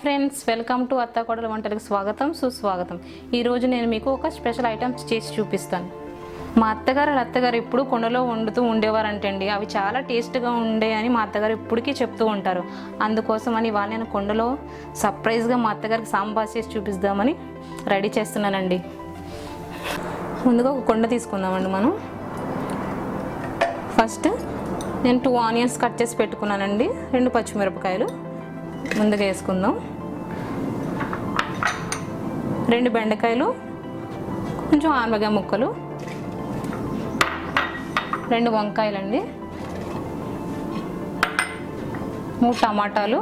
Friends, welcome to అత్తకోడలు వంటలకు స్వాగతం సుస్వాగతం. ఈరోజు నేను మీకు ఒక స్పెషల్ ఐటమ్స్ చేసి చూపిస్తాను. మా అత్తగారు ఎప్పుడు కుండలో వండుతూ ఉండేవారంటండి. అవి చాలా టేస్ట్గా ఉండే అని మా అత్తగారు ఇప్పటికీ చెప్తూ ఉంటారు. అందుకోసమని ఇవాళ నేను కుండలో సర్ప్రైజ్గా మా అత్తగారికి సాంబార్ చేసి చూపిద్దామని రెడీ చేస్తున్నానండి. ముందుగా ఒక కుండ తీసుకుందామండి. మనం ఫస్ట్ నేను 2 ఆనియన్స్ కట్ చేసి పెట్టుకున్నానండి. 2 పచ్చిమిరపకాయలు ముందుగా వేసుకుందాం. 2 బెండకాయలు, కొంచెం ఆనపకాయ ముక్కలు, 2 వంకాయలండి, 3 టమాటాలు,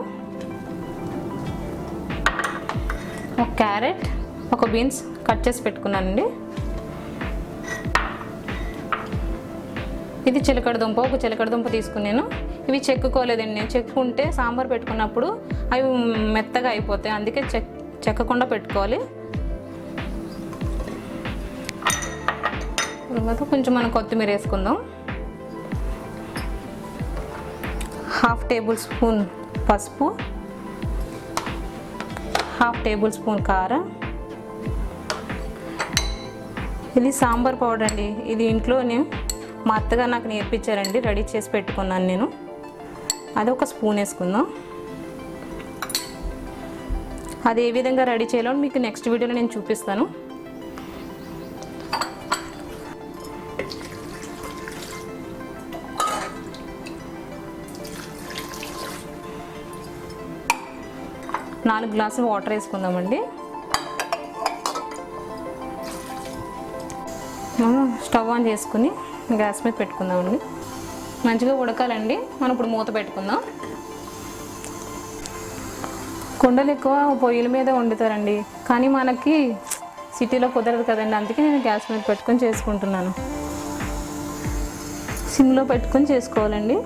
1 క్యారెట్, 1 బీన్స్ కట్ చేసి పెట్టుకున్నానండి. ఇది చిలకడ దుంప, 1 చిలకడ దుంప తీసుకున్నాను. ఇవి చెక్కుకోలేదండి. నేను చెక్కుంటే సాంబార్ పెట్టుకున్నప్పుడు అవి మెత్తగా అయిపోతాయి, అందుకే చెక్కకుండా పెట్టుకోవాలి. తర్వాత కొంచెం మనం కొత్తిమీర వేసుకుందాం. 1/2 టేబుల్ స్పూన్ పసుపు, 1/2 టేబుల్ స్పూన్ కారం. ఇది సాంబార్ పౌడర్ అండి. ఇది ఇంట్లోనే మా అత్తగారు నాకు నేర్పించారండి, రెడీ చేసి పెట్టుకున్నాను నేను. అది 1 స్పూన్ వేసుకుందాం. అది ఏ విధంగా రెడీ చేయాలో మీకు నెక్స్ట్ వీడియోలో నేను చూపిస్తాను. నాలుగు గ్లాసులు వాటర్ వేసుకుందామండి. మనం స్టవ్ ఆన్ చేసుకుని గ్యాస్ మీద పెట్టుకుందామండి. మంచిగా ఉడకాలండి. మనం ఇప్పుడు మూత పెట్టుకుందాం. కుండలు ఎక్కువ పొయ్యిల మీద వండుతారండి, కానీ మనకి సిటీలో కుదరదు కదండి, అందుకే నేను గ్యాస్ మీద పెట్టుకొని చేసుకుంటున్నాను. సిమ్లో పెట్టుకొని చేసుకోవాలండి.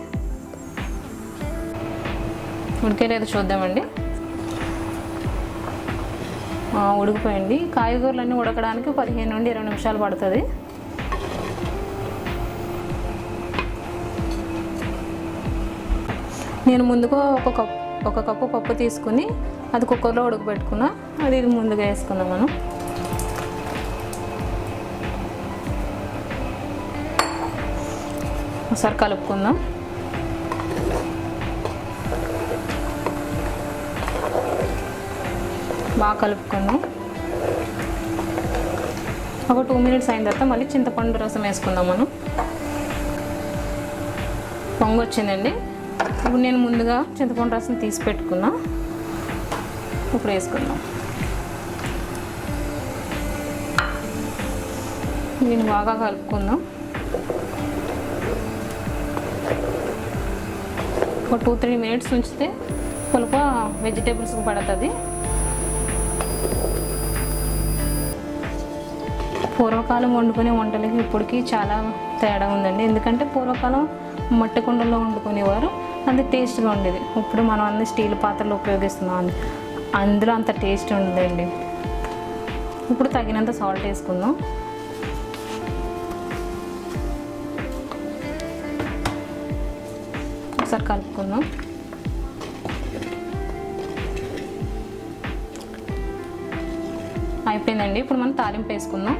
ఉడికేలేదు చూద్దామండి. ఉడికిపోయండి. కాయగూరలన్నీ ఉడకడానికి 15 నుండి 20 నిమిషాలు పడుతుంది. నేను ముందుగా ఒక కప్పు పప్పు తీసుకుని అది కుక్కర్లో ఉడకబెట్టుకున్నా. అది ముందుగా వేసుకున్నాం. మనం ఒకసారి కలుపుకుందాం. బాగా కలుపుకుందాం. ఒక 2 మినిట్స్ అయిన తర్వాత మళ్ళీ చింతపండు రసం వేసుకుందాం. మనం పొంగు వచ్చిందండి. ఇప్పుడు నేను ముందుగా చింతపండు రసం తీసి పెట్టుకున్నా. ఇప్పుడు వేసుకుందాం. దీన్ని బాగా కలుపుకుందాం. ఒక 2-3 మినిట్స్ ఉంచితే పులుపు వెజిటేబుల్స్కి పడుతుంది. పూర్వకాలం వండుకునే వంటలకి ఇప్పటికీ చాలా తేడా ఉందండి. ఎందుకంటే పూర్వకాలం మట్టి కుండల్లో వండుకునేవారు, అది టేస్ట్గా ఉండేది. ఇప్పుడు మనం అన్ని స్టీల్ పాత్రలు ఉపయోగిస్తున్నాం, అందులో అంత టేస్ట్ ఉండదండి. ఇప్పుడు తగినంత సాల్ట్ వేసుకుందాం. ఒకసారి కలుపుకుందాం. అయిపోయిందండి. ఇప్పుడు మనం తాలింపు వేసుకుందాం.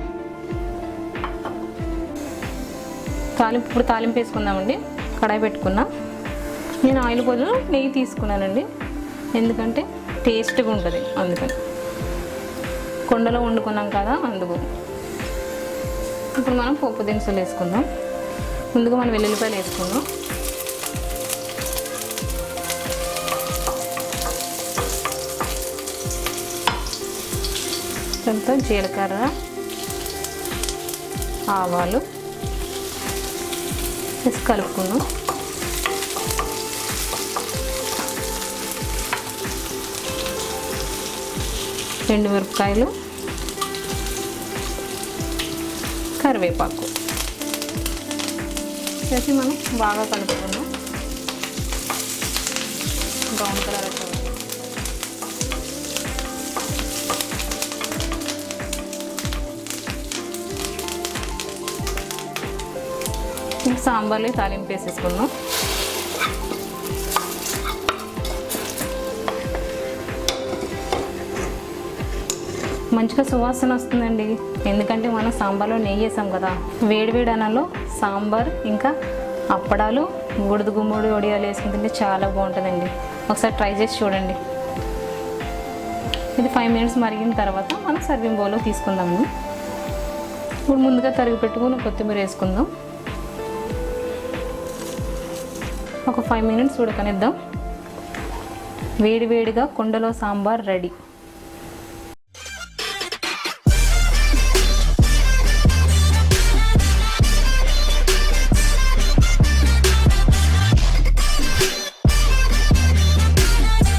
ఇప్పుడు తాలింపు వేసుకుందామండి. కడాయి పెట్టుకున్నా. నేను ఆయిల్ బదులు నెయ్యి తీసుకున్నానండి, ఎందుకంటే టేస్ట్గా ఉంటుంది. అందుకని కుండలో వండుకున్నాం కదా, అందుకు. ఇప్పుడు మనం పోపు దినుసులు వేసుకుందాం. ముందుగా మనం వెల్లుల్లిపాయలు వేసుకుందాం. కొంచెం జీలకర్ర, ఆవాలు వేసి కలుపుకుందాం. మిరపకాయలు, కరివేపాకు వేసి మనం బాగా కలుపుకుందాం. బ్రౌన్ కలర్ వచ్చేది. సాంబార్లో తాలింపు వేసేసుకుందాం. మంచిగా సువాసన వస్తుందండి, ఎందుకంటే మనం సాంబార్లో నెయ్యి వేసాం కదా. వేడివేడి అన్నంలో సాంబార్ ఇంకా అప్పడాలు గుడుదు గుమ్మడి వడియాలు వేసుకుని తింటే చాలా బాగుంటుందండి. ఒకసారి ట్రై చేసి చూడండి. ఇది 5 మినిట్స్ మరిగిన తర్వాత మనం సర్వింగ్ బౌల్లో తీసుకుందాము. ఇప్పుడు ముందుగా తరిగి పెట్టుకుని కొత్తిమీర వేసుకుందాం. ఒక 5 మినిట్స్ ఉడకనిద్దాం. వేడివేడిగా కుండలో సాంబార్ రెడీ.